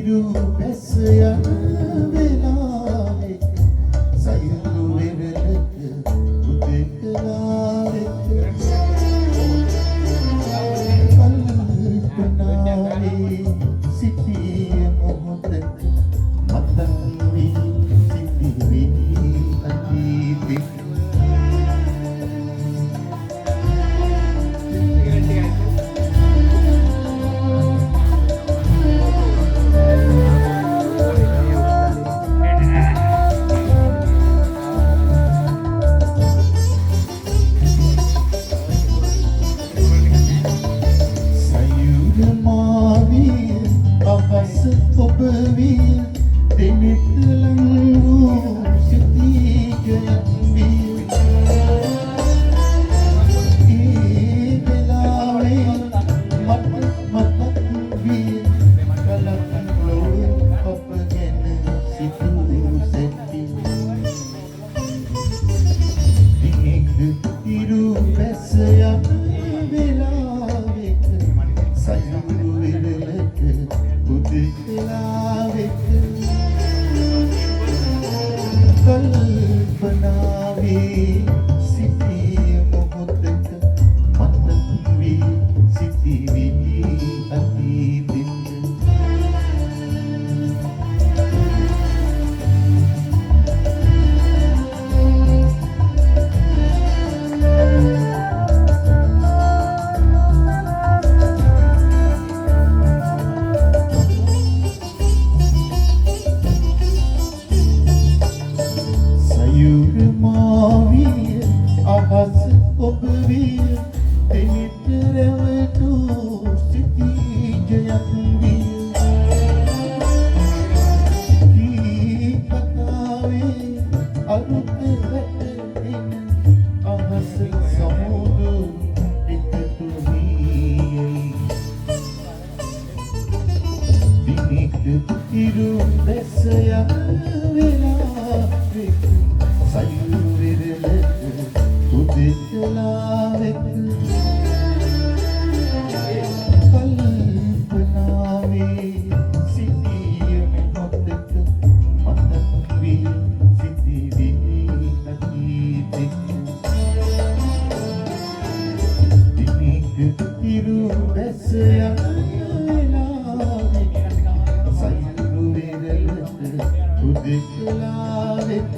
ඉරු බැස යන වෙලාවෙක සයුරු වෙරළක උදෙකලාවෙක කල්පනාවේ සිටිය මොහොතක මතක් වී සිටිවි අතීතෙක ඔබ විය දෙමිටලන් වූ සිටිජයක් විය ඒ වෙලාවේ මතක් විය කලක් ලොව අප ගැන සිතූ සැටි දිනෙක ඉරු බැස යන වෙලාවෙක සයුරු වෙරළක උදෙකලාවෙක කල්පනාවේ සිටිය මොහොතක මතක් වී සිටිවි අතීතෙක මාවිය අහස ඔබ විය දෙමිට රැවටු සිටිජයක් විය කී කතාවේ අරුත වැටෙන අහස සමුදු එකතු වී දිනෙක ඉරු බැස යන වෙලාවෙක සයුරු වෙරළක උදෙකලාවෙක කල්පනාවේ සිටිය මොහොතක මතක් වී සිටිවි අතීතෙක දිනෙක ඉරු බැස යන වෙලාවෙක සයුරු වෙරළක උදෙකලාවෙක